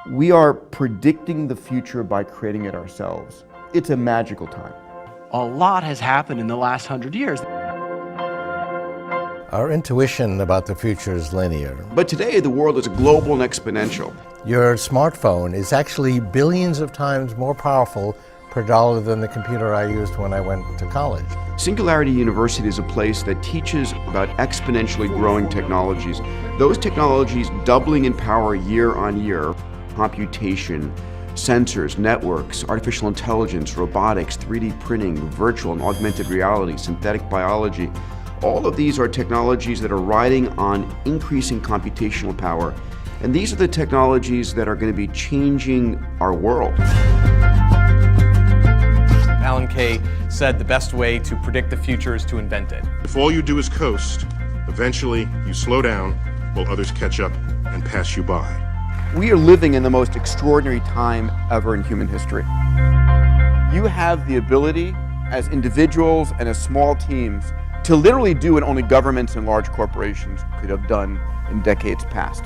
We are predicting the future by creating it ourselves. It's a magical time. A lot has happened in the last 100 years. Our intuition about the future is linear. But today, the world is global and exponential. Your smartphone is actually billions of times more powerful per dollar than the computer I used when I went to college. Singularity University is a place that teaches about exponentially growing technologies. Those technologies doubling in power year on year. Computation, sensors, networks, artificial intelligence, robotics, 3D printing, virtual and augmented reality, synthetic biology. All of these are technologies that are riding on increasing computational power. And these are the technologies that are going to be changing our world. Alan Kay said the best way to predict the future is to invent it. If all you do is coast, eventually you slow down while others catch up and pass you by. We are living in the most extraordinary time ever in human history. You have the ability, as individuals and as small teams, to literally do what only governments and large corporations could have done in decades past.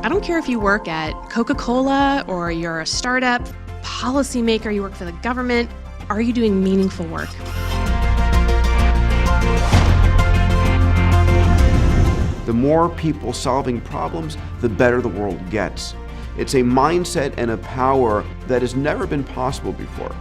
I don't care if you work at Coca-Cola or you're a startup, policymaker, you work for the government. Are you doing meaningful work? The more people solving problems, the better the world gets. It's a mindset and a power that has never been possible before.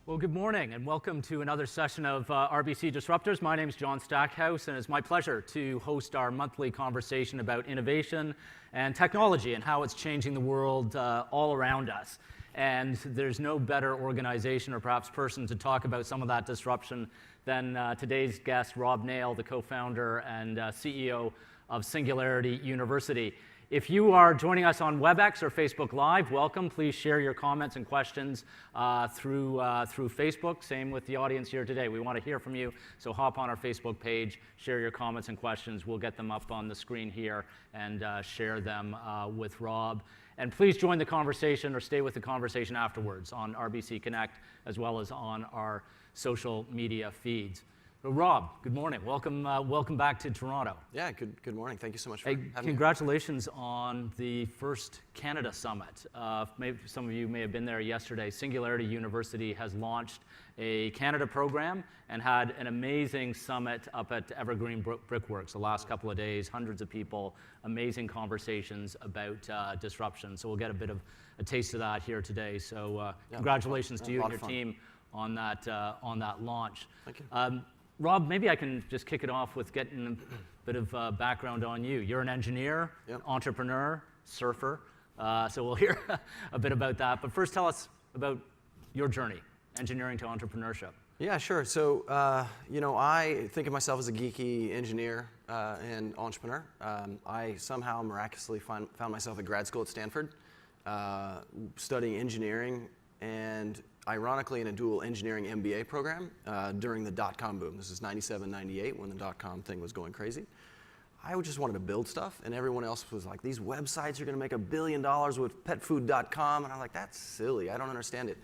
Well, good morning and welcome to another session of RBC Disruptors. My name is John Stackhouse and it's my pleasure to host our monthly conversation about innovation and technology and how it's changing the world all around us. And there's no better organization or perhaps person to talk about some of that disruption than today's guest, Rob Nail, the co-founder and CEO of Singularity University. If you are joining us on WebEx or Facebook Live, welcome. Please share your comments and questions through Facebook. Same with the audience here today. We want to hear from you, so hop on our Facebook page, share your comments and questions. We'll get them up on the screen here and share them with Rob. And please join the conversation or stay with the conversation afterwards on RBC Connect as well as on our social media feeds. So Rob, good morning. Welcome back to Toronto. Yeah, good morning. Thank you so much for having me. Congratulations on the first Canada Summit. Maybe some of you may have been there yesterday. Singularity University has launched a Canada program and had an amazing summit up at Evergreen Brickworks the last couple of days. Hundreds of people, amazing conversations about disruption. So we'll get a bit of a taste of that here today. So congratulations to you and your team on that launch. Thank you. Rob, maybe I can just kick it off with getting a bit of background on you. You're an engineer, entrepreneur, surfer, so we'll hear a bit about that. But first, tell us about your journey, engineering to entrepreneurship. Yeah, sure. So, I think of myself as a geeky engineer and entrepreneur. I somehow miraculously found myself at grad school at Stanford, studying engineering and ironically in a dual engineering MBA program during the dot-com boom. This is 97, 98 when the dot-com thing was going crazy. I just wanted to build stuff, and everyone else was like, these websites are going to make $1 billion with petfood.com. And I'm like, that's silly. I don't understand it.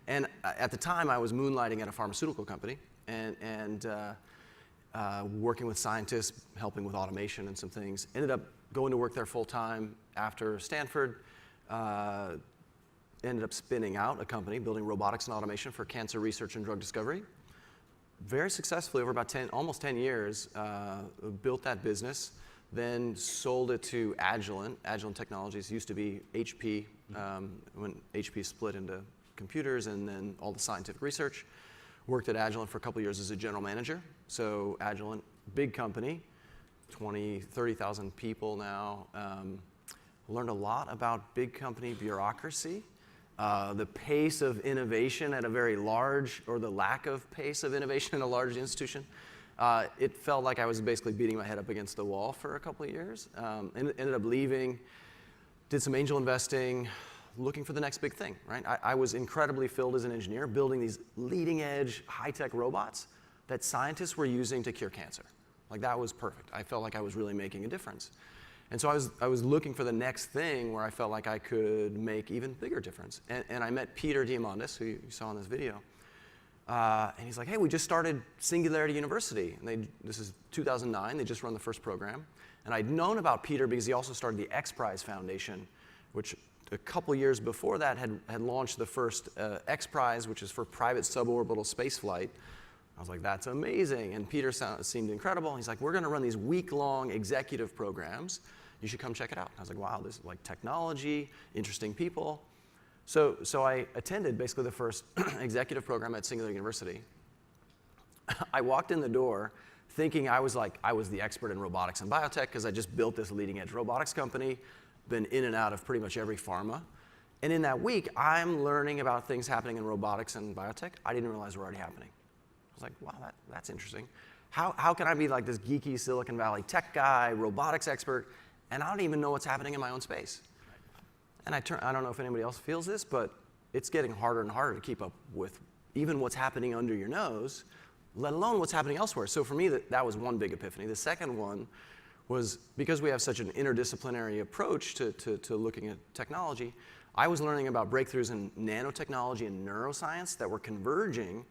And at the time, I was moonlighting at a pharmaceutical company and working with scientists, helping with automation and some things. Ended up going to work there full time after Stanford. Ended up spinning out a company, building robotics and automation for cancer research and drug discovery. Very successfully over about almost 10 years, built that business, then sold it to Agilent. Agilent Technologies used to be HP, when HP split into computers and then all the scientific research. Worked at Agilent for a couple of years as a general manager. So Agilent, big company, 20, 30,000 people now. Learned a lot about big company bureaucracy. The pace of innovation at a very large, or the lack of pace of innovation in a large institution. It felt like I was basically beating my head up against the wall for a couple of years. Ended up leaving, did some angel investing, looking for the next big thing, right? I was incredibly filled as an engineer, building these leading edge, high-tech robots that scientists were using to cure cancer. Like that was perfect. I felt like I was really making a difference. And so I was looking for the next thing where I felt like I could make even bigger difference. And I met Peter Diamandis, who you saw in this video. And he's like, hey, we just started Singularity University. And this is 2009, they just run the first program. And I'd known about Peter because he also started the Xprize Foundation, which a couple years before that had launched the first Xprize, which is for private suborbital spaceflight. I was like, that's amazing. And Peter seemed incredible. He's like, we're going to run these week-long executive programs. You should come check it out. I was like, wow, this is like technology, interesting people. So I attended basically the first executive program at Singularity University. I walked in the door thinking I was the expert in robotics and biotech because I just built this leading-edge robotics company, been in and out of pretty much every pharma. And in that week, I'm learning about things happening in robotics and biotech I didn't realize were already happening. I was like, wow, that's interesting. How can I be like this geeky Silicon Valley tech guy, robotics expert, and I don't even know what's happening in my own space? And I don't know if anybody else feels this, but it's getting harder and harder to keep up with even what's happening under your nose, let alone what's happening elsewhere. So for me, that was one big epiphany. The second one was because we have such an interdisciplinary approach to looking at technology, I was learning about breakthroughs in nanotechnology and neuroscience that were converging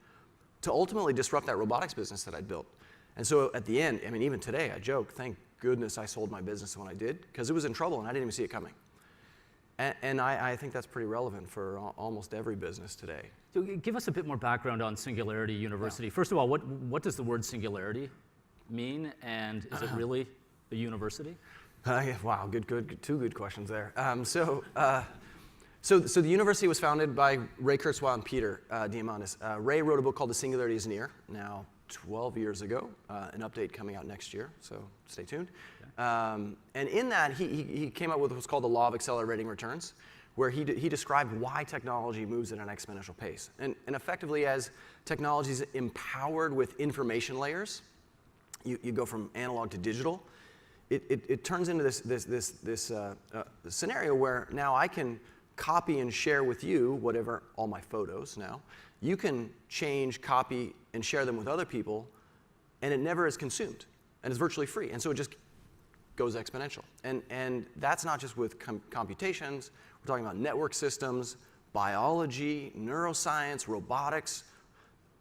to ultimately disrupt that robotics business that I'd built. And so at the end, I mean, even today, I joke, thank goodness I sold my business when I did, because it was in trouble and I didn't even see it coming. And I think that's pretty relevant for almost every business today. So give us a bit more background on Singularity University. Yeah. First of all, what does the word singularity mean, and is it really a university? Wow, two good questions there. So the university was founded by Ray Kurzweil and Peter Diamandis. Ray wrote a book called The Singularity is Near, now 12 years ago, an update coming out next year, so stay tuned. And in that, he came up with what's called the law of accelerating returns, where he described why technology moves at an exponential pace. And effectively, as technology is empowered with information layers, you go from analog to digital, it turns into this scenario where now I can copy and share with you all my photos now. You can change, copy, and share them with other people, and it never is consumed, and it's virtually free. And so it just goes exponential. And that's not just with computations. We're talking about network systems, biology, neuroscience, robotics.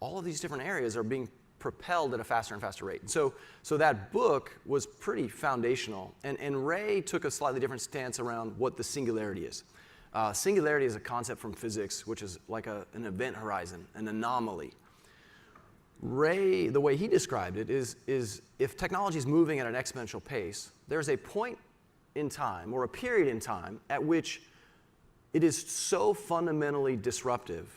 All of these different areas are being propelled at a faster and faster rate. And so that book was pretty foundational. And Ray took a slightly different stance around what the singularity is. Singularity is a concept from physics, which is like an event horizon, an anomaly. Ray, the way he described it, is if technology is moving at an exponential pace, there's a point in time, or a period in time, at which it is so fundamentally disruptive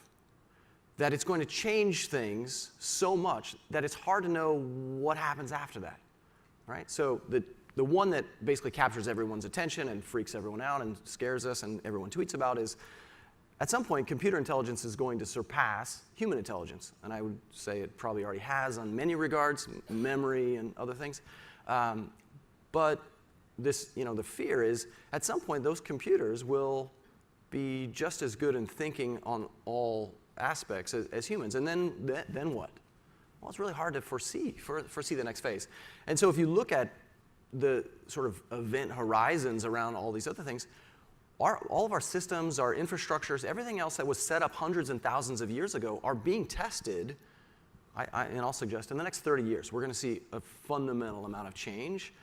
that it's going to change things so much that it's hard to know what happens after that, right? So the one that basically captures everyone's attention and freaks everyone out and scares us and everyone tweets about is, at some point, computer intelligence is going to surpass human intelligence. And I would say it probably already has on many regards, memory and other things. But the fear is, at some point, those computers will be just as good in thinking on all aspects as humans. And then what? Well, it's really hard to foresee the next phase. And so if you look at the sort of event horizons around all these other things, all of our systems, our infrastructures, everything else that was set up hundreds and thousands of years ago are being tested, and I'll suggest in the next 30 years, we're going to see a fundamental amount of change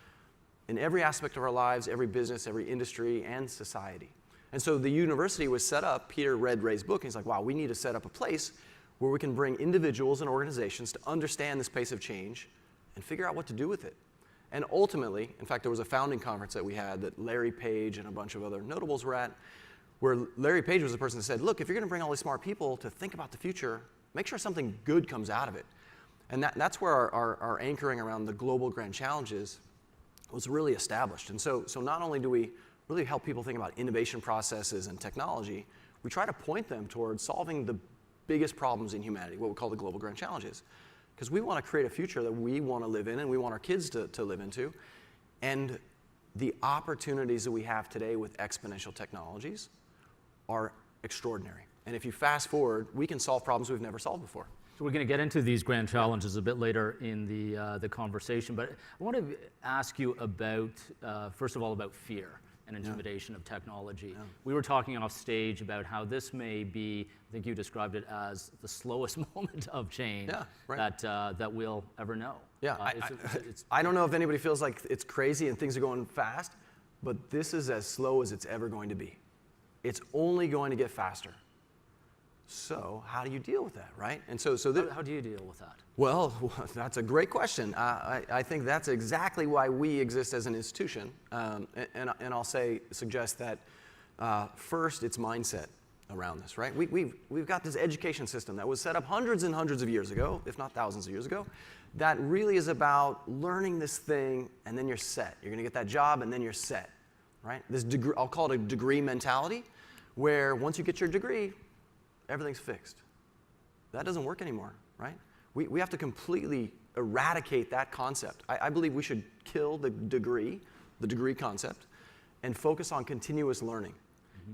in every aspect of our lives, every business, every industry, and society. And so the university was set up, Peter read Ray's book, and he's like, wow, we need to set up a place where we can bring individuals and organizations to understand this pace of change and figure out what to do with it. And ultimately, in fact, there was a founding conference that we had that Larry Page and a bunch of other notables were at, where Larry Page was the person that said, look, if you're going to bring all these smart people to think about the future, make sure something good comes out of it. And that's where our anchoring around the global grand challenges was really established. And so not only do we really help people think about innovation processes and technology, we try to point them towards solving the biggest problems in humanity, what we call the global grand challenges. Because we want to create a future that we want to live in and we want our kids to live into. And the opportunities that we have today with exponential technologies are extraordinary. And if you fast forward, we can solve problems we've never solved before. So we're going to get into these grand challenges a bit later in the conversation, but I want to ask you about, first of all, about fear. and intimidation of technology. We were talking off stage about how this may be, I think you described it as the slowest moment of change that we'll ever know. Yeah, I don't know if anybody feels like it's crazy and things are going fast, but this is as slow as it's ever going to be. It's only going to get faster. So how do you deal with that, right? And how do you deal with that? Well, that's a great question. I think that's exactly why we exist as an institution. And I'll suggest that first, it's mindset around this, right? We've got this education system that was set up hundreds and hundreds of years ago, if not thousands of years ago, that really is about learning this thing and then you're set. You're going to get that job and then you're set, right? This degree, I'll call it a degree mentality, where once you get your degree, everything's fixed. That doesn't work anymore, right? We have to completely eradicate that concept. I believe we should kill the degree concept, and focus on continuous learning.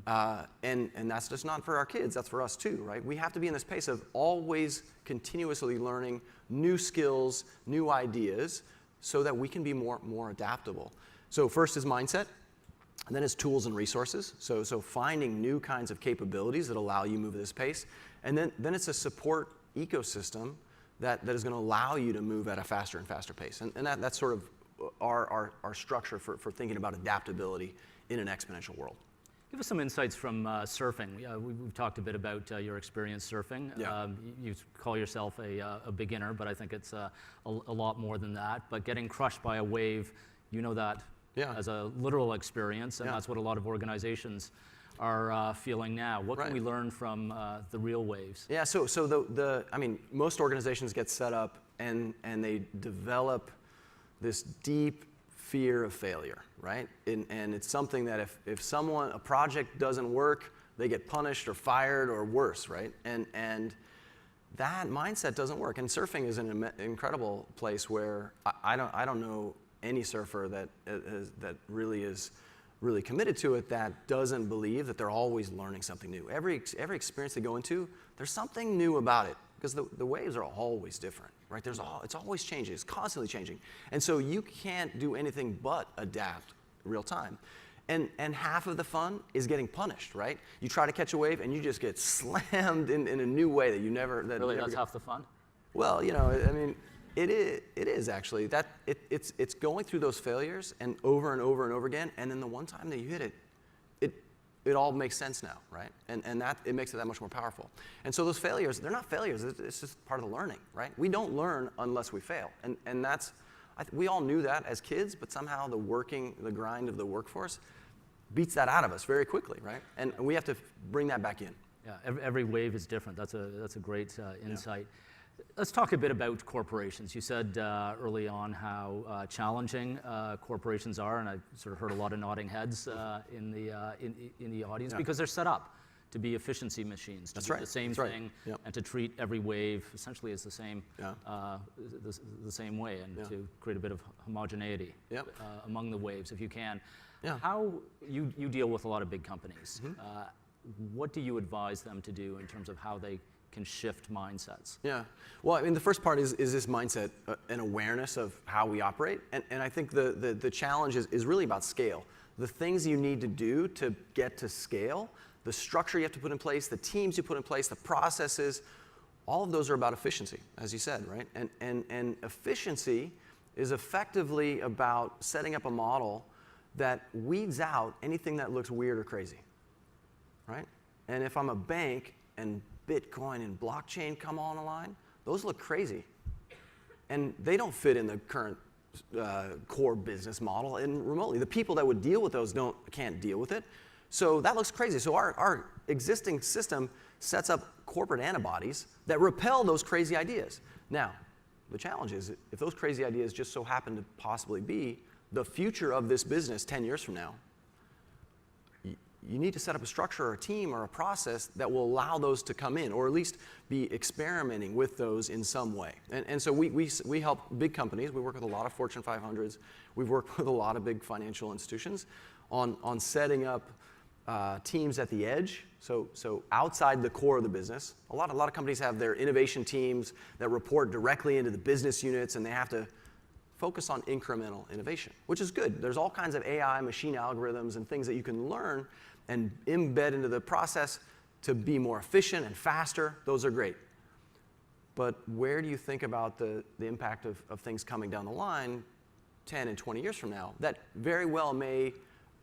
And that's just not for our kids, that's for us too, right? We have to be in this pace of always continuously learning new skills, new ideas, so that we can be more adaptable. So first is mindset, and then it's tools and resources. So finding new kinds of capabilities that allow you to move at this pace. And then it's a support ecosystem that is going to allow you to move at a faster and faster pace. And that's sort of our structure for thinking about adaptability in an exponential world. Give us some insights from surfing. We've talked a bit about your experience surfing. Yeah. You call yourself a beginner, but I think it's a lot more than that. But getting crushed by a wave, you know that as a literal experience, and that's what a lot of organizations are feeling now. What can we learn from the real waves? Yeah, so I mean, most organizations get set up and they develop this deep fear of failure, right? And it's something that if a project doesn't work, they get punished or fired or worse, right? And that mindset doesn't work. And surfing is an incredible place where I don't know any surfer that really is really committed to it that doesn't believe that they're always learning something new. Every experience they go into, there's something new about it, because the waves are always different, right? It's always changing, it's constantly changing. And so you can't do anything but adapt real time. And half of the fun is getting punished, right? You try to catch a wave and you just get slammed in a new way that you never... Really, that's half the fun? Well, you know, I mean, it is actually. It's going through those failures and over and over and over again, and then the one time that you hit it, it all makes sense now, right? And that it makes it that much more powerful. And so those failures, they're not failures, it's just part of the learning, right? We don't learn unless we fail. And that's, we all knew that as kids, but somehow the grind of the workforce beats that out of us very quickly, right? And we have to bring that back in. Yeah, every wave is different. That's a great insight. Let's talk a bit about corporations. You said early on how challenging corporations are, and I sort of heard a lot of nodding heads in the audience, because they're set up to be efficiency machines, to do the same thing, and to treat every wave essentially as the same way, and to create a bit of homogeneity among the waves if you can. How you deal with a lot of big companies. What do you advise them to do in terms of how they can shift mindsets? Yeah, well, I mean, the first part is this mindset, an awareness of how we operate, and I think the challenge is really about scale. The things you need to do to get to scale, the structure you have to put in place, the teams you put in place, the processes, all of those are about efficiency, as you said, right? And efficiency is effectively about setting up a model that weeds out anything that looks weird or crazy, right? And if I'm a bank and Bitcoin and blockchain come on the line, those look crazy. And they don't fit in the current core business model and remotely. The people that would deal with those can't deal with it. So that looks crazy. So our existing system sets up corporate antibodies that repel those crazy ideas. Now, the challenge is if those crazy ideas just so happen to possibly be the future of this business 10 years from now, you need to set up a structure or a team or a process that will allow those to come in, or at least be experimenting with those in some way. And so we help big companies. We work with a lot of Fortune 500s. We've worked with a lot of big financial institutions on setting up teams at the edge, so outside the core of the business. A lot of companies have their innovation teams that report directly into the business units, and they have to focus on incremental innovation, which is good. There's all kinds of AI, machine algorithms, and things that you can learn and embed into the process to be more efficient and faster. Those are great. But where do you think about the impact of things coming down the line 10 and 20 years from now that very well may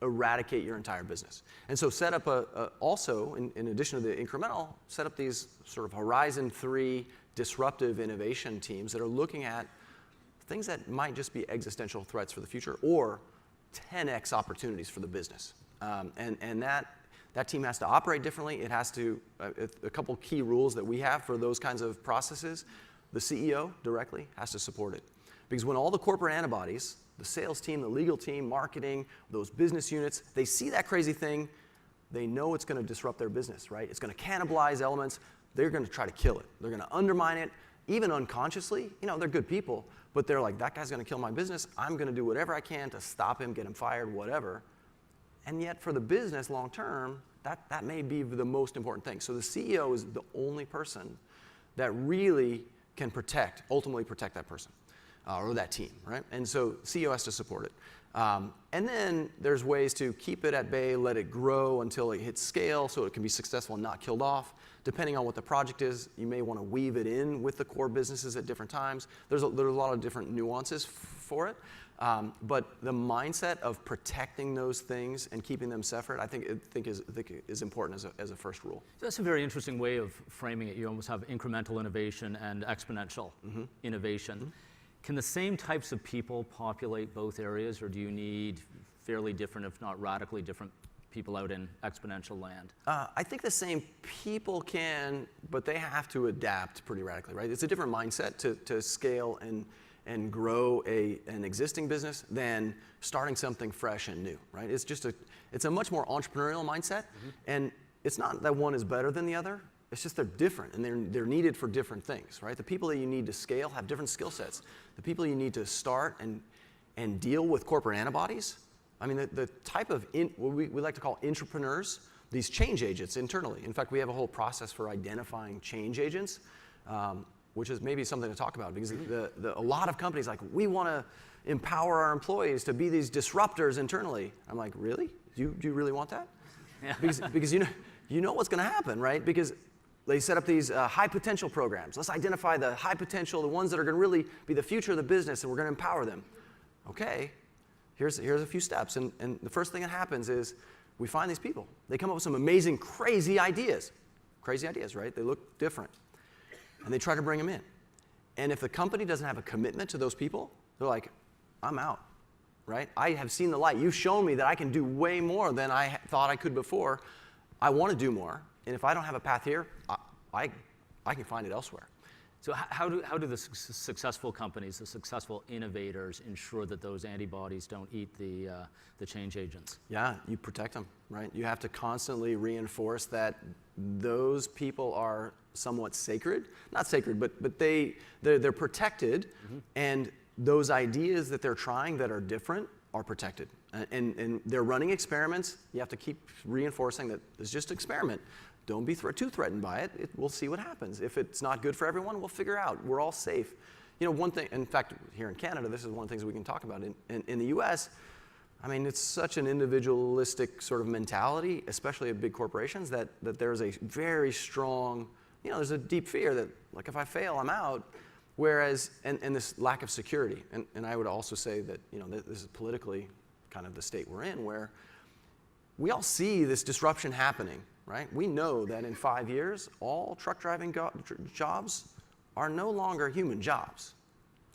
eradicate your entire business? And so set up also, in addition to the incremental, set up these sort of Horizon 3 disruptive innovation teams that are looking at things that might just be existential threats for the future or 10x opportunities for the business. And that team has to operate differently. It has to, a couple key rules that we have for those kinds of processes, the CEO directly has to support it. Because when all the corporate antibodies, the sales team, the legal team, marketing, those business units, they see that crazy thing, they know it's going to disrupt their business, right? It's going to cannibalize elements. They're going to try to kill it. They're going to undermine it, even unconsciously. You know, they're good people, but they're like, that guy's going to kill my business. I'm going to do whatever I can to stop him, get him fired, whatever. And yet for the business long term, that may be the most important thing. So the CEO is the only person that really can ultimately protect that person or that team, right? And so CEO has to support it. And then there's ways to keep it at bay, let it grow until it hits scale so it can be successful and not killed off. Depending on what the project is, you may want to weave it in with the core businesses at different times. There's a lot of different nuances for it. But the mindset of protecting those things and keeping them separate, I think is important as a first rule. So that's a very interesting way of framing it. You almost have incremental innovation and exponential innovation. Can the same types of people populate both areas, or do you need fairly different, if not radically different, people out in exponential land? I think the same people can, but they have to adapt pretty radically, right? It's a different mindset to scale and grow an existing business than starting something fresh and new, right? It's a much more entrepreneurial mindset, and it's not that one is better than the other. It's just they're different, and they're needed for different things, right? The people that you need to scale have different skill sets. The people you need to start and deal with corporate antibodies, I mean, the type of, what we like to call entrepreneurs, these change agents internally. In fact, we have a whole process for identifying change agents, which is maybe something to talk about, because a lot of companies like, we want to empower our employees to be these disruptors internally. I'm like, really? Do you really want that? Yeah. Because you know what's going to happen, right? Because they set up these high potential programs. Let's identify the high potential, the ones that are going to really be the future of the business, and we're going to empower them. Okay, here's a few steps. And the first thing that happens is we find these people. They come up with some amazing, crazy ideas. Crazy ideas, right? They look different. And they try to bring them in. And if the company doesn't have a commitment to those people, they're like, I'm out, right? I have seen the light. You've shown me that I can do way more than I thought I could before. I want to do more. And if I don't have a path here, I can find it elsewhere. So how do the successful companies, the successful innovators, ensure that those antibodies don't eat the change agents? Yeah, you protect them, right? You have to constantly reinforce that those people are somewhat sacred. Not sacred, but they're protected, and those ideas that they're trying that are different are protected. And they're running experiments. You have to keep reinforcing that it's just an experiment. Don't be too threatened by it. We'll see what happens. If it's not good for everyone, we'll figure out. We're all safe. You know, one thing, in fact, here in Canada, this is one of the things we can talk about. In the US, I mean, it's such an individualistic sort of mentality, especially at big corporations, that there's a very strong, there's a deep fear that, like, if I fail, I'm out. Whereas, and this lack of security. And I would also say that, this is politically kind of the state we're in, where we all see this disruption happening, right? We know that in 5 years, all truck driving jobs are no longer human jobs.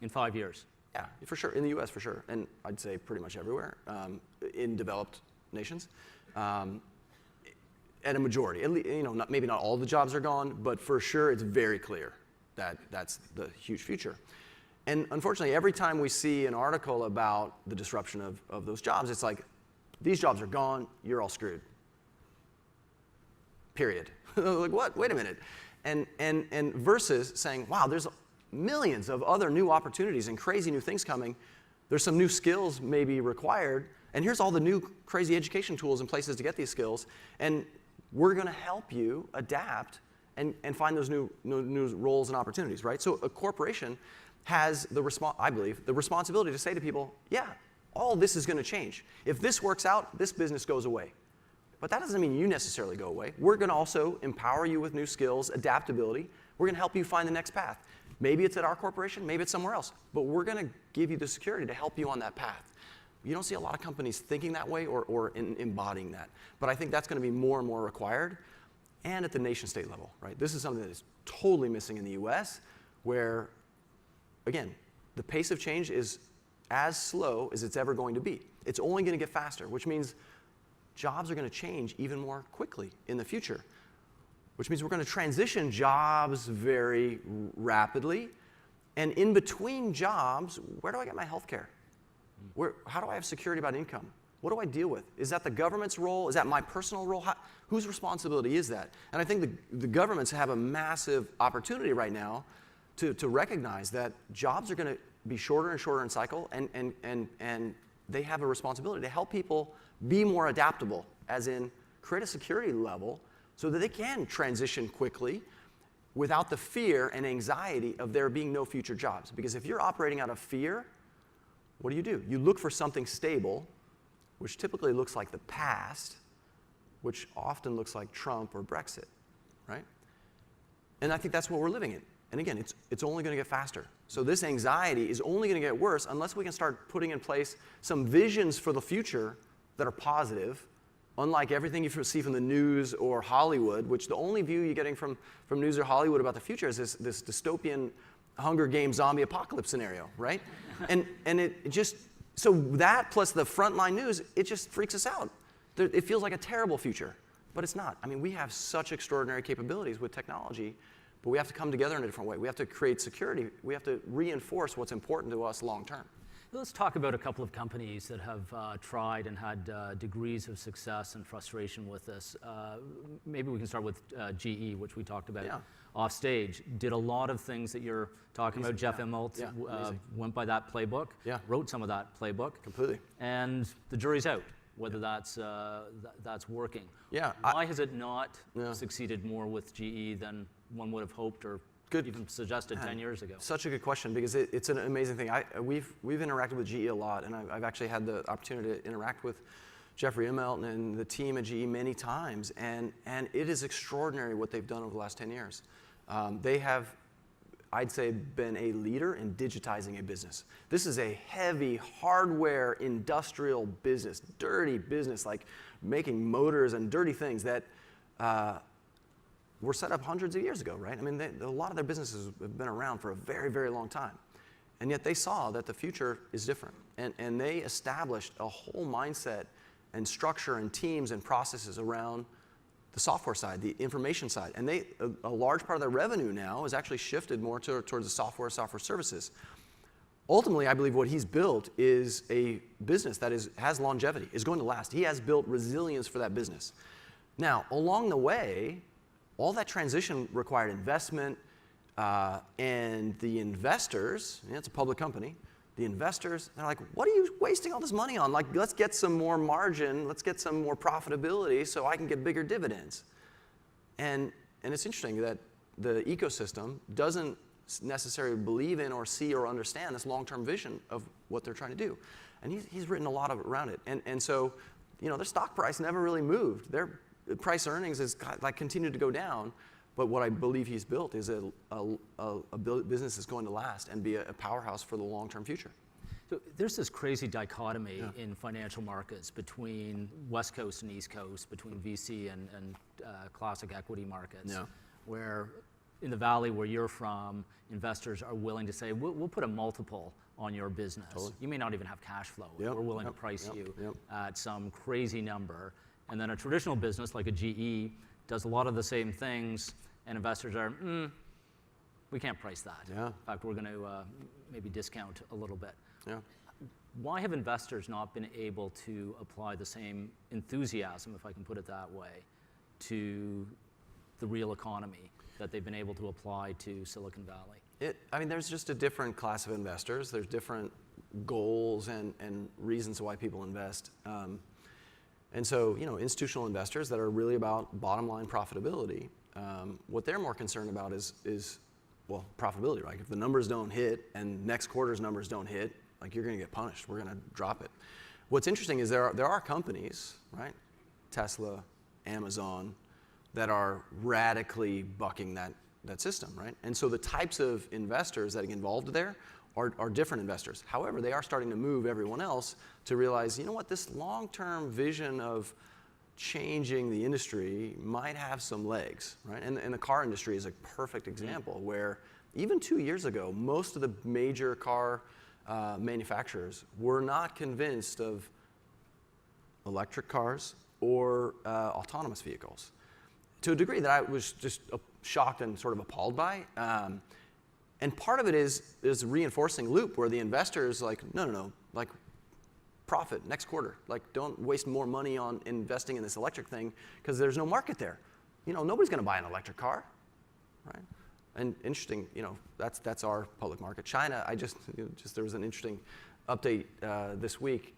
In 5 years? Yeah, for sure. In the US, for sure. And I'd say pretty much everywhere in developed nations. At a majority. Maybe not all the jobs are gone, but for sure it's very clear that that's the huge future. And unfortunately, every time we see an article about the disruption of those jobs, it's like, these jobs are gone, you're all screwed. Period. Like, what? Wait a minute. And versus saying, wow, there's millions of other new opportunities and crazy new things coming. There's some new skills maybe required, and here's all the new crazy education tools and places to get these skills, and we're going to help you adapt and find those new roles and opportunities, right? So a corporation has I believe, the responsibility to say to people, yeah, all this is going to change. If this works out, this business goes away. But that doesn't mean you necessarily go away. We're going to also empower you with new skills, adaptability. We're going to help you find the next path. Maybe it's at our corporation, maybe it's somewhere else. But we're going to give you the security to help you on that path. You don't see a lot of companies thinking that way or embodying that. But I think that's going to be more and more required, and at the nation state level, right? This is something that is totally missing in the US, where, again, the pace of change is as slow as it's ever going to be. It's only going to get faster, which means jobs are going to change even more quickly in the future, which means we're going to transition jobs very rapidly. And in between jobs, where do I get my health care? How do I have security about income? What do I deal with? Is that the government's role? Is that my personal role? Whose responsibility is that? And I think the governments have a massive opportunity right now to recognize that jobs are going to be shorter and shorter in cycle, and they have a responsibility to help people be more adaptable, as in create a security level so that they can transition quickly without the fear and anxiety of there being no future jobs. Because if you're operating out of fear, what do? You look for something stable, which typically looks like the past, which often looks like Trump or Brexit, right? And I think that's what we're living in. And again, it's only going to get faster. So this anxiety is only going to get worse unless we can start putting in place some visions for the future that are positive, unlike everything you see from the news or Hollywood, which the only view you're getting from news or Hollywood about the future is this dystopian Hunger Games zombie apocalypse scenario, right? And it just, so that plus the frontline news, it just freaks us out. It feels like a terrible future, but it's not. I mean, we have such extraordinary capabilities with technology, but we have to come together in a different way. We have to create security. We have to reinforce what's important to us long term. Let's talk about a couple of companies that have tried and had degrees of success and frustration with this. Maybe we can start with GE, which we talked about off stage. Did a lot of things that you're talking about. Jeff Immelt went by that playbook, wrote some of that playbook. Completely. And the jury's out whether that's working. Why has it not succeeded more with GE than one would have hoped or even suggested 10 years ago? Such a good question, because it's an amazing thing. We've interacted with GE a lot, and I've actually had the opportunity to interact with Jeffrey Immelt and the team at GE many times, and it is extraordinary what they've done over the last 10 years. They have, I'd say, been a leader in digitizing a business. This is a heavy hardware industrial business, dirty business, like making motors and dirty things that were set up hundreds of years ago, right? I mean, a lot of their businesses have been around for a very, very long time. And yet they saw that the future is different. And they established a whole mindset and structure and teams and processes around the software side, the information side. And a large part of their revenue now is actually shifted more towards the software services. Ultimately, I believe what he's built is a business that has longevity, is going to last. He has built resilience for that business. Now, along the way, all that transition required investment, and the investors, it's a public company, the investors, they're like, what are you wasting all this money on? Like, let's get some more margin, let's get some more profitability so I can get bigger dividends. And it's interesting that the ecosystem doesn't necessarily believe in or see or understand this long-term vision of what they're trying to do. And he's written a lot around it. And so, their stock price never really moved. Their price earnings is continued to go down, but what I believe he's built is a business that's going to last and be a powerhouse for the long-term future. So there's this crazy dichotomy in financial markets between West Coast and East Coast, between VC and classic equity markets, where in the valley where you're from, investors are willing to say, we'll put a multiple on your business. Totally. You may not even have cash flow. We're willing to price you at some crazy number. And then a traditional business like a GE does a lot of the same things, and investors are, we can't price that. In fact, we're going to maybe discount a little bit. Why have investors not been able to apply the same enthusiasm, if I can put it that way, to the real economy that they've been able to apply to Silicon Valley? There's just a different class of investors. There's different goals and reasons why people invest. And so, institutional investors that are really about bottom line profitability, what they're more concerned about is well, profitability, right? If the numbers don't hit and next quarter's numbers don't hit, like, you're going to get punished. We're going to drop it. What's interesting is there are companies, right? Tesla, Amazon, that are radically bucking that system, right? And so the types of investors that get involved there are different investors. However, they are starting to move everyone else to realize, you know what, this long-term vision of changing the industry might have some legs, right? And the car industry is a perfect example where even 2 years ago, most of the major car manufacturers were not convinced of electric cars or autonomous vehicles, to a degree that I was just shocked and sort of appalled by. And part of it is a reinforcing loop where the investors like, no, like, profit next quarter. Like, don't waste more money on investing in this electric thing because there's no market there. You know, nobody's going to buy an electric car, right? And interesting, you know, that's our public market. China, there was an interesting update this week.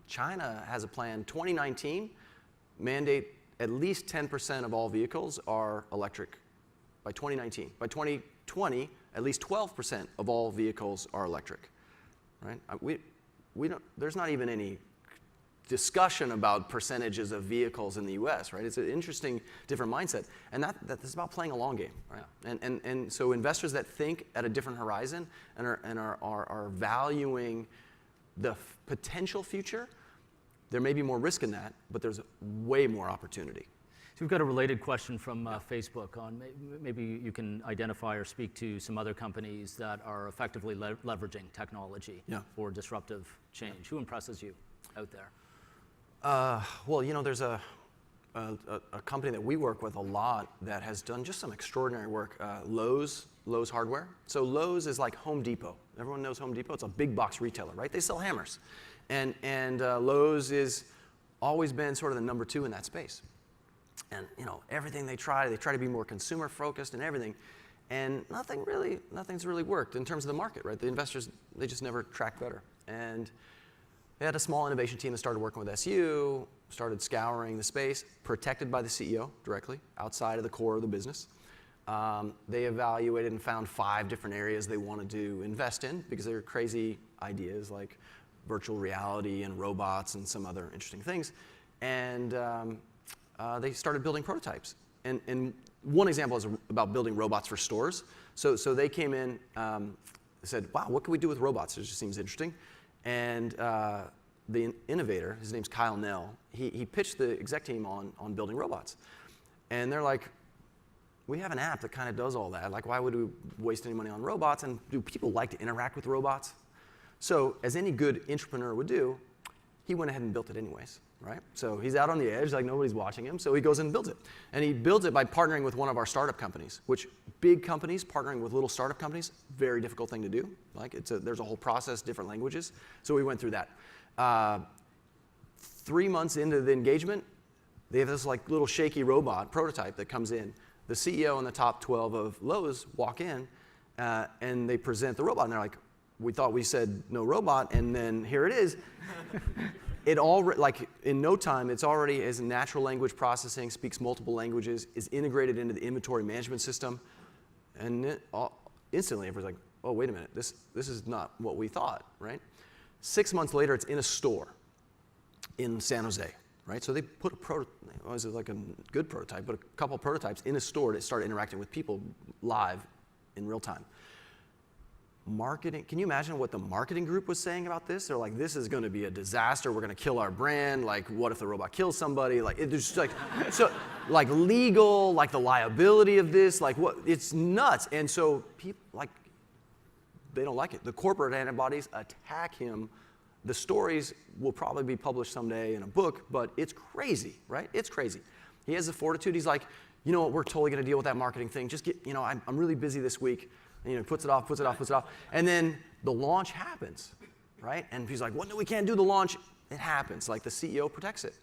China has a plan, 2019, mandate at least 10% of all vehicles are electric by 2019. By 2020, at least 12% of all vehicles are electric, right? We don't, there's not even any discussion about percentages of vehicles in the US, right? It's an interesting, different mindset. And that's about playing a long game, right? And so investors that think at a different horizon and are valuing the potential future, there may be more risk in that, but there's way more opportunity. So we've got a related question from Facebook on maybe you can identify or speak to some other companies that are effectively leveraging technology for disruptive change. Who impresses you out there? Well, you know, there's a company that we work with a lot that has done just some extraordinary work, Lowe's Hardware. So Lowe's is like Home Depot. Everyone knows Home Depot. It's a big box retailer, right? They sell hammers. And Lowe's is always been sort of the number 2 in that space. And, you know, everything they try to be more consumer focused and everything. And nothing's really worked in terms of the market, right? The investors, they just never track better. And they had a small innovation team that started working with SU, started scouring the space, protected by the CEO directly, outside of the core of the business. They evaluated and found 5 different areas they wanted to invest in because they were crazy ideas like virtual reality and robots and some other interesting things. And they started building prototypes. And one example is about building robots for stores. So they came in, said, wow, what can we do with robots? It just seems interesting. And the innovator, his name's Kyle Nell, he pitched the exec team on building robots. And they're like, we have an app that kind of does all that. Like, why would we waste any money on robots? And do people like to interact with robots? So as any good entrepreneur would do, he went ahead and built it anyways, right? So he's out on the edge, like nobody's watching him, so he goes and builds it. And he builds it by partnering with one of our startup companies, which big companies partnering with little startup companies, very difficult thing to do. Like, there's a whole process, different languages. So we went through that. 3 months into the engagement, they have this like little shaky robot prototype that comes in. The CEO and the top 12 of Lowe's walk in, and they present the robot, and they're like, we thought we said no robot, and then here it is. It all, like, in no time, it's already is natural language processing, speaks multiple languages, is integrated into the inventory management system, and instantly everyone's like, oh, wait a minute, this is not what we thought, right? 6 months later, it's in a store in San Jose, right? So they put it was like a good prototype, but a couple prototypes in a store that started interacting with people live in real time. Marketing, can you imagine what the marketing group was saying about this? They're like, this is going to be a disaster. We're going to kill our brand. Like, what if the robot kills somebody? Like, it's just like, so, like legal, like the liability of this, like what, it's nuts. And so people, like, they don't like it. The corporate antibodies attack him. The stories will probably be published someday in a book, but it's crazy, right? It's crazy. He has the fortitude. He's like, you know what, we're totally going to deal with that marketing thing. Just get, you know, I'm really busy this week. And, you know, puts it off. And then the launch happens, right? And he's like, well, no, we can't do the launch. It happens. Like, the CEO protects it.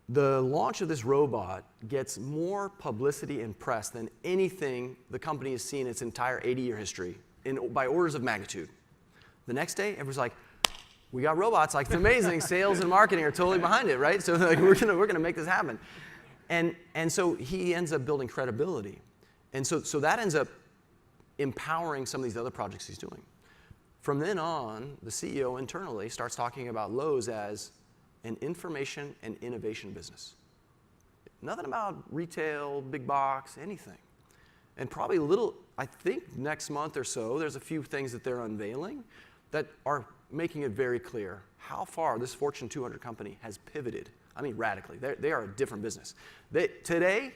The launch of this robot gets more publicity and press than anything the company has seen in its entire 80-year history, by orders of magnitude. The next day, everyone's like, we got robots. Like, it's amazing. Sales and marketing are totally behind it, right? So, like, we're gonna make this happen. And so he ends up building credibility. And so that ends up empowering some of these other projects he's doing. From then on, the CEO internally starts talking about Lowe's as an information and innovation business. Nothing about retail, big box, anything. And probably I think next month or so, there's a few things that they're unveiling that are making it very clear how far this Fortune 200 company has pivoted. I mean, radically. They are a different business. Today,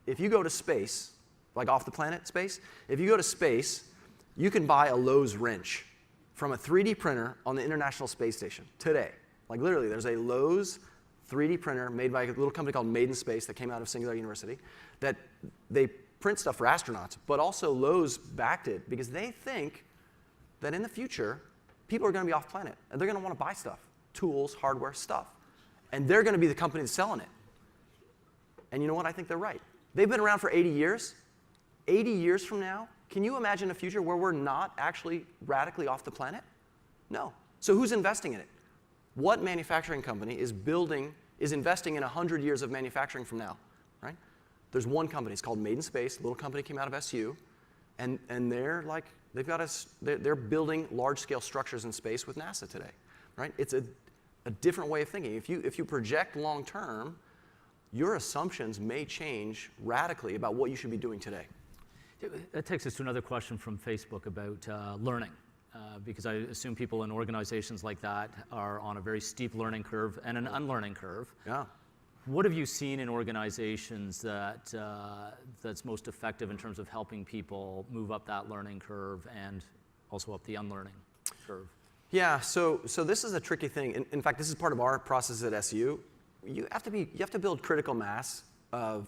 if you go to space, like off the planet space, if you go to space, you can buy a Lowe's wrench from a 3D printer on the International Space Station today. Like literally, there's a Lowe's 3D printer made by a little company called Made in Space that came out of Singularity University that they print stuff for astronauts, but also Lowe's backed it because they think that in the future, people are going to be off planet and they're going to want to buy stuff, tools, hardware, stuff. And they're going to be the company that's selling it. And you know what? I think they're right. They've been around for 80 years. 80 years from now, can you imagine a future where we're not actually radically off the planet? No. So who's investing in it? What manufacturing company is investing in 100 years of manufacturing from now, right? There's one company, it's called Made in Space, a little company came out of SU, and they're like, they're building large-scale structures in space with NASA today, right? It's a different way of thinking. If you project long-term, your assumptions may change radically about what you should be doing today. That takes us to another question from Facebook about learning, because I assume people in organizations like that are on a very steep learning curve and an unlearning curve. Yeah. What have you seen in organizations that's most effective in terms of helping people move up that learning curve and also up the unlearning curve? Yeah, so this is a tricky thing. In fact, this is part of our process at SU. You have to build critical mass of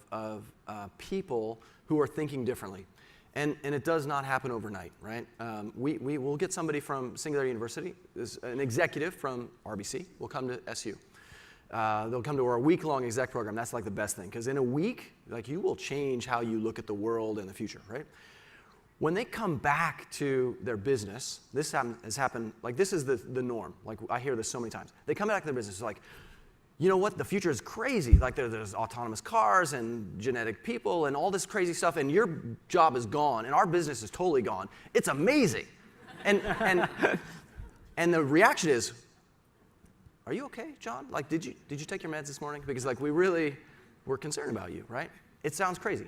people who are thinking differently. And it does not happen overnight, right? We will get somebody from Singularity University, an executive from RBC will come to SU. They'll come to our week-long exec program. That's like the best thing, because in a week, like you will change how you look at the world and the future, right? When they come back to their business, this has happened, like this is the norm. Like I hear this so many times. They come back to their business, like, you know what, the future is crazy. Like there's autonomous cars and genetic people and all this crazy stuff, and your job is gone, and our business is totally gone. It's amazing. And the reaction is, are you okay, John? Like, did you take your meds this morning? Because like we're concerned about you, right? It sounds crazy.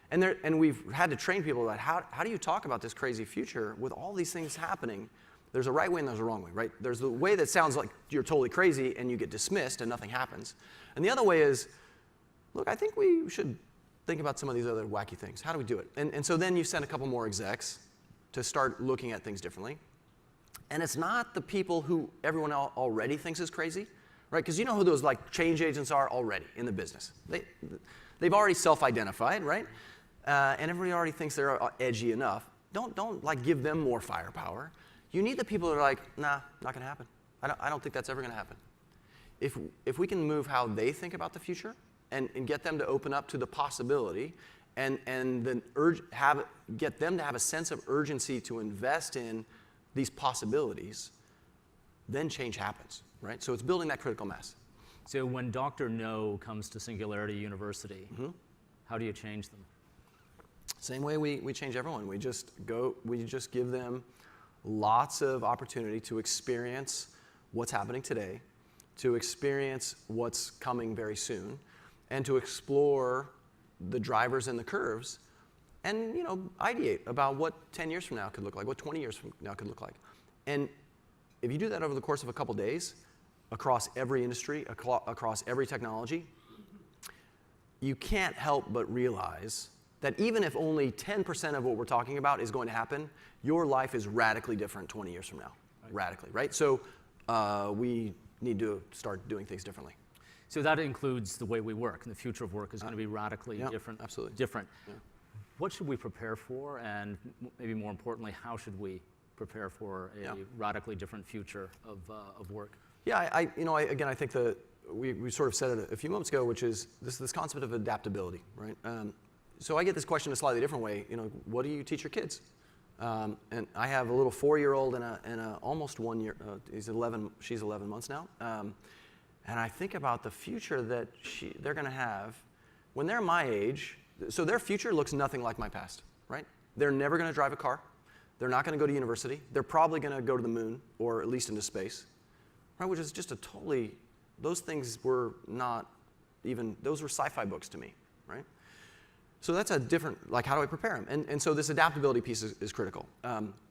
And we've had to train people about how do you talk about this crazy future with all these things happening? There's a right way and there's a wrong way, right? There's the way that sounds like you're totally crazy and you get dismissed and nothing happens. And the other way is, look, I think we should think about some of these other wacky things. How do we do it? And so then you send a couple more execs to start looking at things differently. And it's not the people who everyone already thinks is crazy, right? Because you know who those like change agents are already in the business. They've already self-identified, right? And everybody already thinks they're edgy enough. Don't like give them more firepower. You need the people that are like, nah, not gonna happen. I don't think that's ever gonna happen. If we can move how they think about the future and get them to open up to the possibility and then get them to have a sense of urgency to invest in these possibilities, then change happens, right? So it's building that critical mass. So when Dr. No comes to Singularity University, how do you change them? Same way we change everyone. We just give them lots of opportunity to experience what's happening today, to experience what's coming very soon, and to explore the drivers and the curves, and ideate about what 10 years from now could look like, what 20 years from now could look like. And if you do that over the course of a couple days, across every industry, across every technology, you can't help but realize that even if only 10% of what we're talking about is going to happen, your life is radically different 20 years from now. Right. Radically, right? So we need to start doing things differently. So that includes the way we work, and the future of work is going to be radically different. Absolutely. Different. Yeah. What should we prepare for, and maybe more importantly, how should we prepare for a radically different future of work? Yeah, I think that we sort of said it a few moments ago, which is this concept of adaptability, right? So I get this question a slightly different way. What do you teach your kids? And I have a little 4-year-old and a almost 1 year. She's 11 months now. And I think about the future that they're going to have when they're my age. So their future looks nothing like my past, right? They're never going to drive a car. They're not going to go to university. They're probably going to go to the moon, or at least into space, right? Which is just a totally, those things were not even, those were sci-fi books to me, right? So that's a different, like, how do I prepare them? And so this adaptability piece is critical.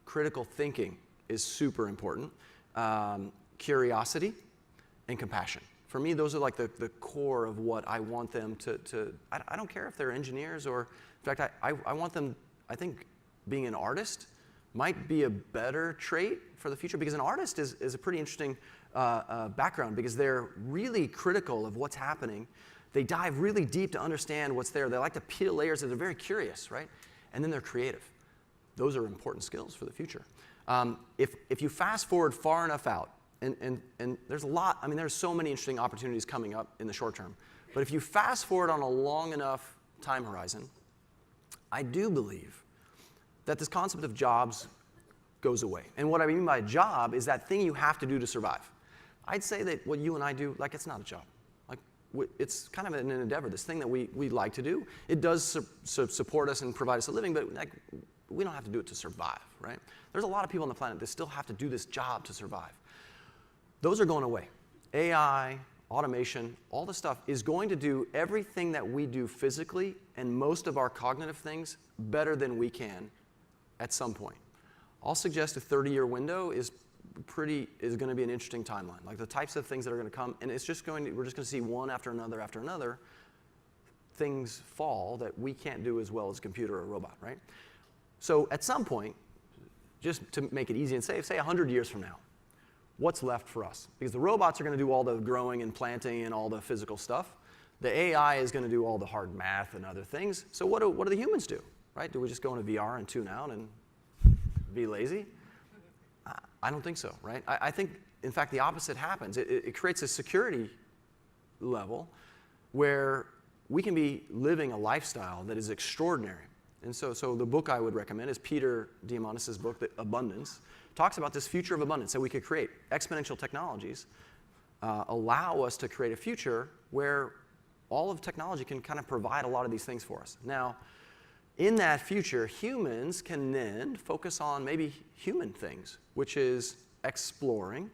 Critical thinking is super important. Curiosity and compassion. For me, those are like the core of what I want them to I don't care if they're engineers or, in fact, I want them, I think being an artist might be a better trait for the future, because an artist is a pretty interesting background, because they're really critical of what's happening. They dive really deep to understand what's there. They like to peel layers, and they're very curious, right? And then they're creative. Those are important skills for the future. If you fast forward far enough out, and there's a lot, I mean, there's so many interesting opportunities coming up in the short term. But if you fast forward on a long enough time horizon, I do believe that this concept of jobs goes away. And what I mean by job is that thing you have to do to survive. I'd say that what you and I do, like, it's not a job. Like, it's kind of an endeavor, this thing that we like to do. It does support us and provide us a living, but like, we don't have to do it to survive, right? There's a lot of people on the planet that still have to do this job to survive. Those are going away. AI, automation, all this stuff is going to do everything that we do physically and most of our cognitive things better than we can at some point. I'll suggest a 30-year window is going to be an interesting timeline. Like, the types of things that are going to come, and it's just going to, we're just going to see one after another things fall that we can't do as well as a computer or a robot, right? So at some point, just to make it easy and safe, say 100 years from now, what's left for us? Because the robots are going to do all the growing and planting and all the physical stuff. The AI is going to do all the hard math and other things. So what do the humans do, right? Do we just go into VR and tune out and be lazy? I don't think so, right? I think, in fact, the opposite happens. It creates a security level where we can be living a lifestyle that is extraordinary. And so the book I would recommend is Peter Diamandis' book, Abundance. Talks about this future of abundance that we could create. Exponential technologies allow us to create a future where all of technology can kind of provide a lot of these things for us. Now, in that future, humans can then focus on maybe human things, which is exploring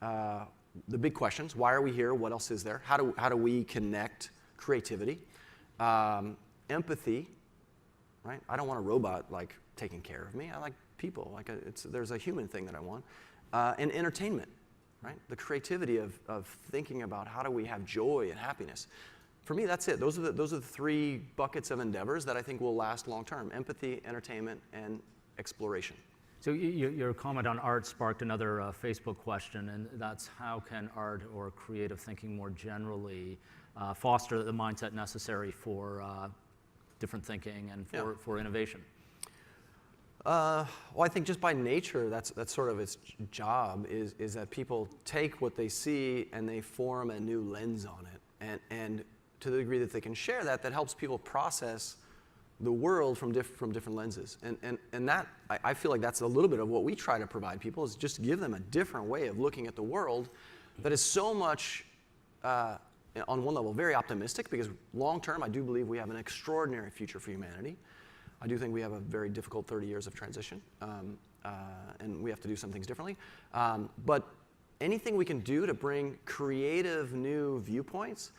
the big questions. Why are we here? What else is there? How do we connect creativity? Empathy, right? I don't want a robot like taking care of me. I like people. Like, there's a human thing that I want. And entertainment, right? The creativity of thinking about how do we have joy and happiness. For me, that's it. Those are the three buckets of endeavors that I think will last long term: empathy, entertainment, and exploration. So your comment on art sparked another Facebook question, and that's how can art or creative thinking more generally foster the mindset necessary for different thinking and for innovation? Well, I think just by nature, that's sort of its job, is that people take what they see and they form a new lens on it. And to the degree that they can share that helps people process the world from different lenses. And that, I feel like that's a little bit of what we try to provide people, is just give them a different way of looking at the world that is so much, on one level, very optimistic, because long term, I do believe we have an extraordinary future for humanity. I do think we have a very difficult 30 years of transition, and we have to do some things differently. But anything we can do to bring creative new viewpoints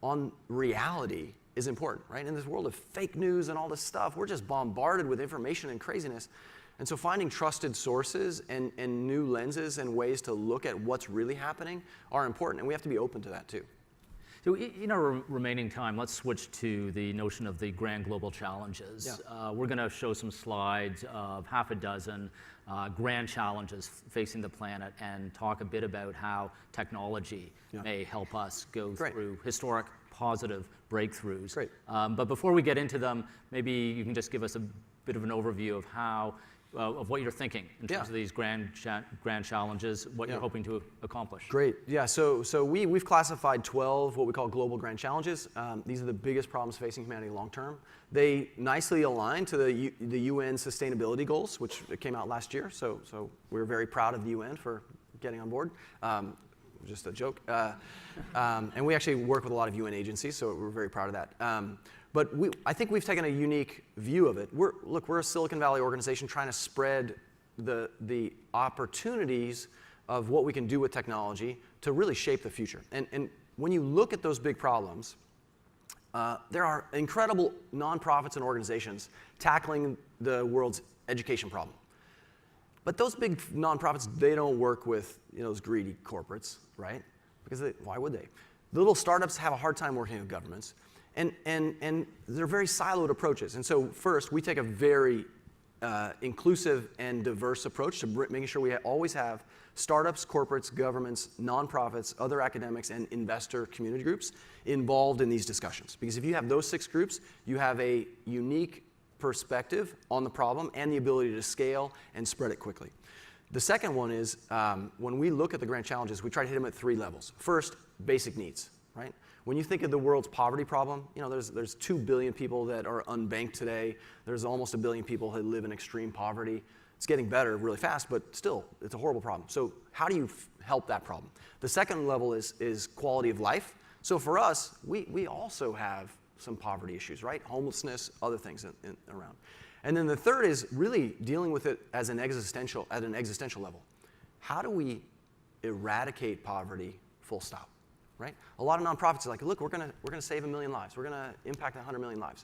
on reality is important, right? In this world of fake news and all this stuff, we're just bombarded with information and craziness. And so finding trusted sources and new lenses and ways to look at what's really happening are important, and we have to be open to that too. So in our remaining time, let's switch to the notion of the grand global challenges. Yeah. We're going to show some slides of half a dozen grand challenges facing the planet and talk a bit about how technology may help us go through historic positive breakthroughs. Great. But before we get into them, maybe you can just give us a bit of an overview of how of what you're thinking in terms of these grand challenges, what you're hoping to accomplish. Great. Yeah. So we've classified 12 what we call global grand challenges. These are the biggest problems facing humanity long term. They nicely align to the UN sustainability goals, which came out last year. So we're very proud of the UN for getting on board. just a joke. And we actually work with a lot of UN agencies, so we're very proud of that. But I think we've taken a unique view of it. We're a Silicon Valley organization trying to spread the opportunities of what we can do with technology to really shape the future. And when you look at those big problems, there are incredible nonprofits and organizations tackling the world's education problem. But those big nonprofits, they don't work with those greedy corporates, right? Because why would they? The little startups have a hard time working with governments. And they're very siloed approaches. And so first, we take a very inclusive and diverse approach to making sure we always have startups, corporates, governments, nonprofits, other academics, and investor community groups involved in these discussions. Because if you have those 6 groups, you have a unique perspective on the problem and the ability to scale and spread it quickly. The second one is when we look at the grand challenges, we try to hit them at 3 levels. First, basic needs, right? When you think of the world's poverty problem, there's 2 billion people that are unbanked today. There's almost 1 billion people who live in extreme poverty. It's getting better really fast, but still, it's a horrible problem. So how do you help that problem? The second level is quality of life. So for us, we also have some poverty issues, right? Homelessness, other things around. And then the third is really dealing with it at an existential level. How do we eradicate poverty full stop? Right? A lot of nonprofits are like, look, we're gonna save 1 million lives. We're gonna impact 100 million lives.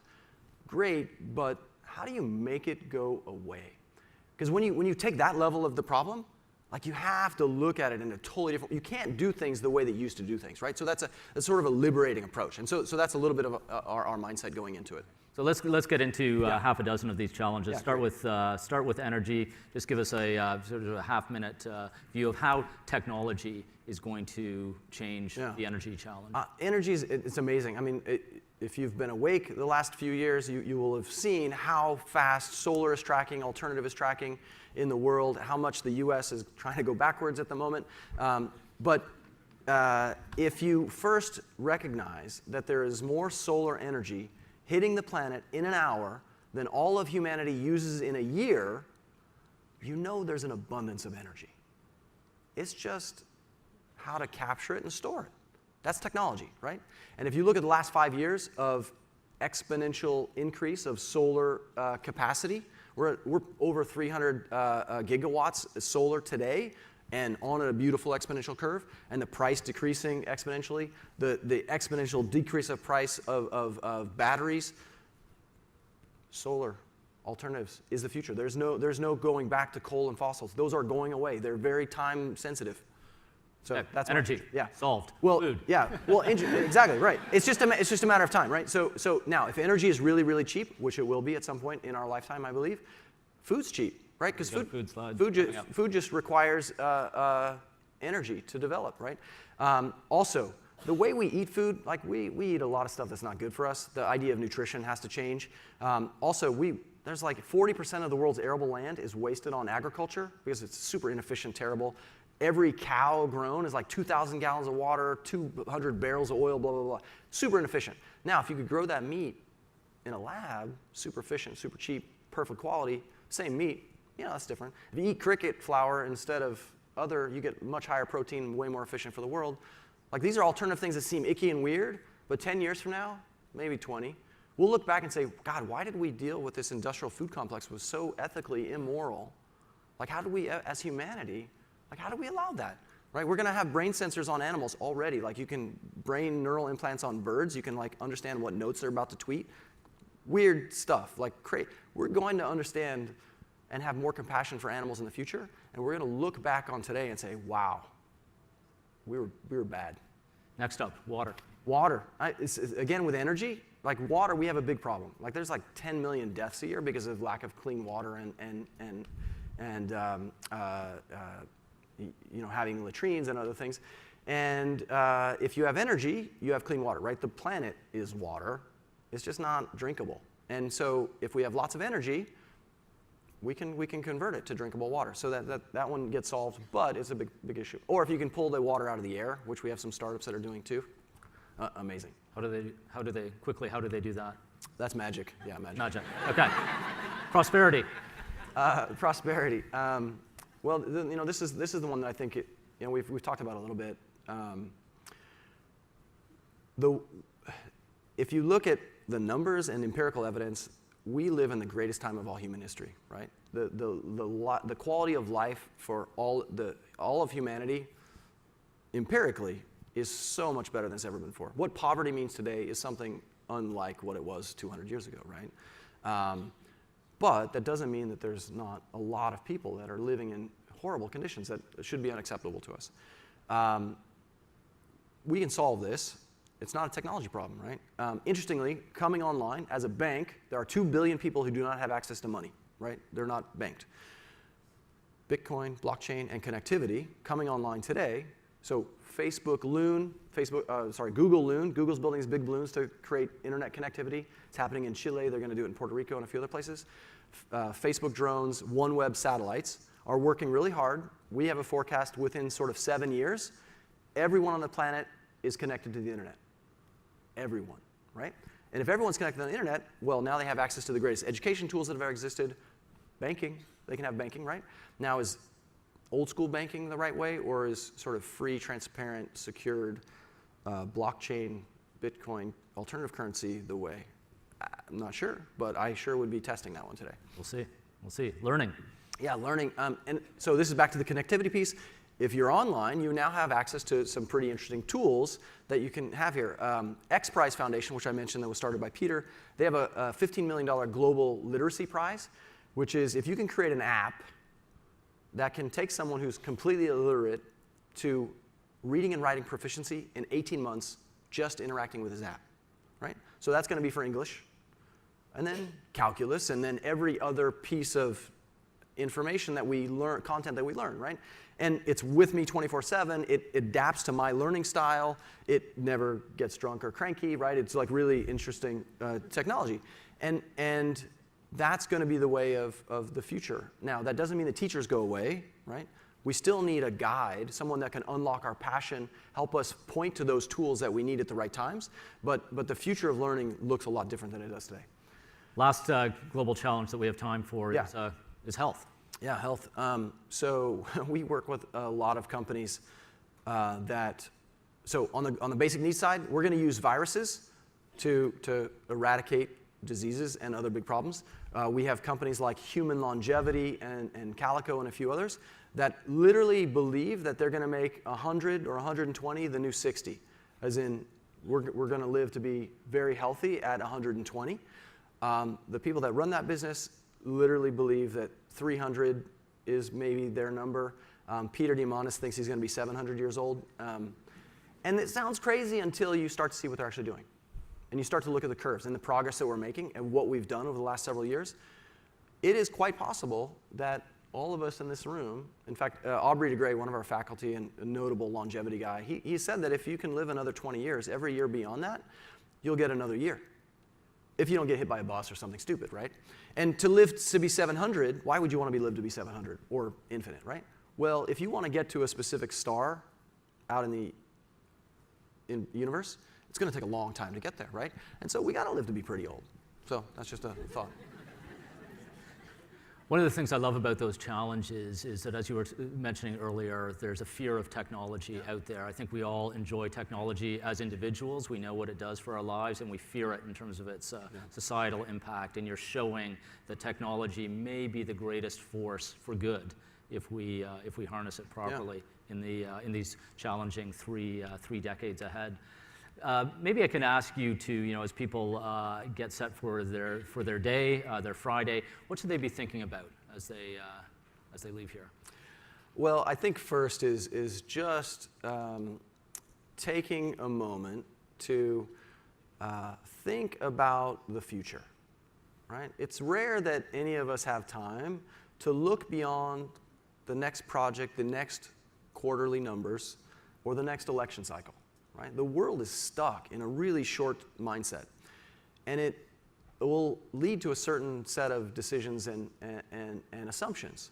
Great, but how do you make it go away? Because when you take that level of the problem, like you have to look at it in a totally different. You can't do things the way that you used to do things, right? So that's sort of a liberating approach, and so that's a little bit of our mindset going into it. So let's get into half a dozen of these challenges. Yeah, Start with energy. Just give us a sort of a half-minute view of how technology is going to change the energy challenge. Energy it's amazing. I mean, if you've been awake the last few years, you will have seen how fast solar is tracking, alternative is tracking in the world, how much the U.S. is trying to go backwards at the moment. But if you first recognize that there is more solar energy hitting the planet in an hour than all of humanity uses in a year, there's an abundance of energy. It's just how to capture it and store it. That's technology, right? And if you look at the last 5 years of exponential increase of solar capacity, we're over 300 gigawatts solar today, and on a beautiful exponential curve, and the price decreasing exponentially, the exponential decrease of price of batteries. Solar alternatives is the future. There's no going back to coal and fossils. Those are going away. They're very time sensitive. So that's energy. Solved. Well, food. Well, exactly right. It's just a matter of time, right? So now, if energy is really, really cheap, which it will be at some point in our lifetime, I believe, food's cheap. Right, because food just requires energy to develop, right? Also, the way we eat food, like we eat a lot of stuff that's not good for us. The idea of nutrition has to change. Also, there's like 40% of the world's arable land is wasted on agriculture because it's super inefficient, terrible. Every cow grown is like 2,000 gallons of water, 200 barrels of oil, blah, blah, blah. Super inefficient. Now, if you could grow that meat in a lab, super efficient, super cheap, perfect quality, same meat, that's different. If you eat cricket flour instead of you get much higher protein, way more efficient for the world. Like these are alternative things that seem icky and weird, but 10 years from now, maybe 20, we'll look back and say, God, why did we deal with this industrial food complex? It was so ethically immoral. Like how did we, as humanity, how do we allow that? Right? We're going to have brain sensors on animals already. Like you can brain neural implants on birds. You can understand what notes they're about to tweet. Weird stuff. We're going to understand and have more compassion for animals in the future, and we're going to look back on today and say, wow, we were bad. Next up, water. Water. Again, with energy, water, we have a big problem. There's 10 million deaths a year because of lack of clean water and having latrines and other things. And if you have energy, you have clean water, right? The planet is water. It's just not drinkable. And so if we have lots of energy, we can convert it to drinkable water. So that one gets solved, but it's a big issue. Or if you can pull the water out of the air, which we have some startups that are doing too, amazing. How do they do that? That's magic. Yeah, magic. Magic. Okay. Prosperity. Prosperity. Well, this is the one that I think we've talked about a little bit. If you look at the numbers and empirical evidence, we live in the greatest time of all human history, right? The quality of life for all of humanity, empirically, is so much better than it's ever been before. What poverty means today is something unlike what it was 200 years ago, right? But that doesn't mean that there's not a lot of people that are living in horrible conditions that should be unacceptable to us. We can solve this. It's not a technology problem, right? Interestingly, coming online, as a bank, there are 2 billion people who do not have access to money, right? They're not banked. Bitcoin, blockchain, and connectivity coming online today. So Google Loon, Google's building these big balloons to create internet connectivity. It's happening in Chile. They're going to do it in Puerto Rico and a few other places. Facebook drones, OneWeb satellites are working really hard. We have a forecast within sort of 7 years, everyone on the planet is connected to the internet. Everyone, right? And if everyone's connected on the internet, well, now they have access to the greatest education tools that have ever existed. Banking, they can have banking, right? Now, is old school banking the right way, or is sort of free, transparent, secured, blockchain, Bitcoin, alternative currency the way? I'm not sure, but I sure would be testing that one today. We'll see. We'll see. Learning. Yeah, learning. And so this is back to the connectivity piece. If you're online, you now have access to some pretty interesting tools that you can have here. Xprize Foundation, which I mentioned that was started by Peter, they have a $15 million global literacy prize, which is if you can create an app that can take someone who's completely illiterate to reading and writing proficiency in 18 months just interacting with his app, right? So that's going to be for English, and then calculus, and then every other piece of information that we learn, content that we learn, right? And it's with me 24/7. It adapts to my learning style. It never gets drunk or cranky, right? It's like really interesting technology. And that's going to be the way of the future. Now, that doesn't mean the teachers go away, right? We still need a guide, someone that can unlock our passion, help us point to those tools that we need at the right times. But the future of learning looks a lot different than it does today. Last global challenge that we have time for is health. Yeah, health. So we work with a lot of companies so on the basic needs side, we're going to use viruses to eradicate diseases and other big problems. We have companies like Human Longevity and Calico and a few others that literally believe that they're going to make 100 or 120 the new 60, as in we're going to live to be very healthy at 120. The people that run that business literally believe that 300 is maybe their number. Peter Diamandis thinks he's going to be 700 years old. And it sounds crazy until you start to see what they're actually doing. And you start to look at the curves and the progress that we're making and what we've done over the last several years. It is quite possible that all of us in this room, in fact, Aubrey DeGray, one of our faculty and a notable longevity guy, he said that if you can live another 20 years, every year beyond that, you'll get another year. If you don't get hit by a bus or something stupid, right? And to live to be 700, why would you want to live to be 700 or infinite, right? Well, if you want to get to a specific star out in the universe, it's going to take a long time to get there, right? And so we got to live to be pretty old. So that's just a thought. One of the things I love about those challenges is that, as you were mentioning earlier, there's a fear of technology out there. I think we all enjoy technology as individuals. We know what it does for our lives, and we fear it in terms of its societal impact. And you're showing that technology may be the greatest force for good if we harness it properly in these challenging three decades ahead. Maybe I can ask you to, as people get set for their day, their Friday, what should they be thinking about as they leave here? Well, I think first is just taking a moment to think about the future, right? It's rare that any of us have time to look beyond the next project, the next quarterly numbers, or the next election cycle. Right? The world is stuck in a really short mindset, and it will lead to a certain set of decisions and assumptions.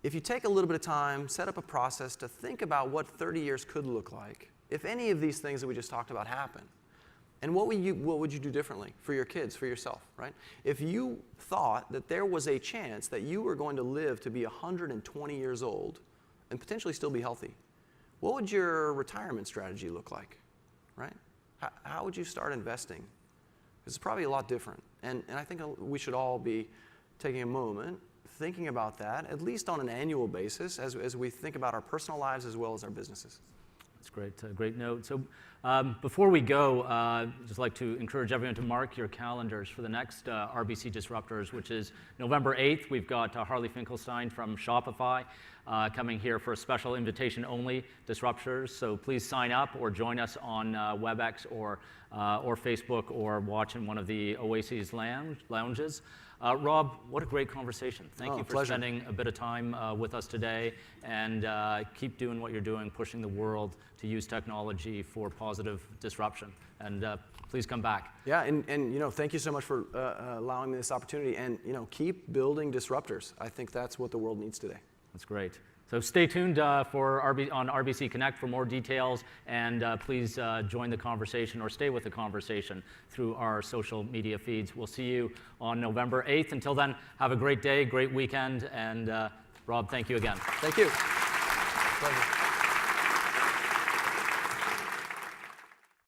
If you take a little bit of time, set up a process to think about what 30 years could look like if any of these things that we just talked about happen, and what would you do differently for your kids, for yourself, right? If you thought that there was a chance that you were going to live to be 120 years old and potentially still be healthy, what would your retirement strategy look like, right? How would you start investing? It's probably a lot different. And I think we should all be taking a moment, thinking about that, at least on an annual basis, as we think about our personal lives as well as our businesses. That's great, great note. So before we go, I'd just like to encourage everyone to mark your calendars for the next RBC Disruptors, which is November 8th. We've got Harley Finkelstein from Shopify coming here for a special invitation-only Disruptors. So please sign up or join us on WebEx or Facebook, or watch in one of the Oasis lounges. Rob, what a great conversation. Thank you for spending a bit of time with us today, and keep doing what you're doing, pushing the world to use technology for positive disruption. And please come back. Yeah, and thank you so much for allowing me this opportunity, and keep building disruptors. I think that's what the world needs today. That's great. So stay tuned on RBC Connect for more details, and please join the conversation or stay with the conversation through our social media feeds. We'll see you on November 8th. Until then, have a great day, great weekend, and Rob, thank you again. Thank you. Pleasure.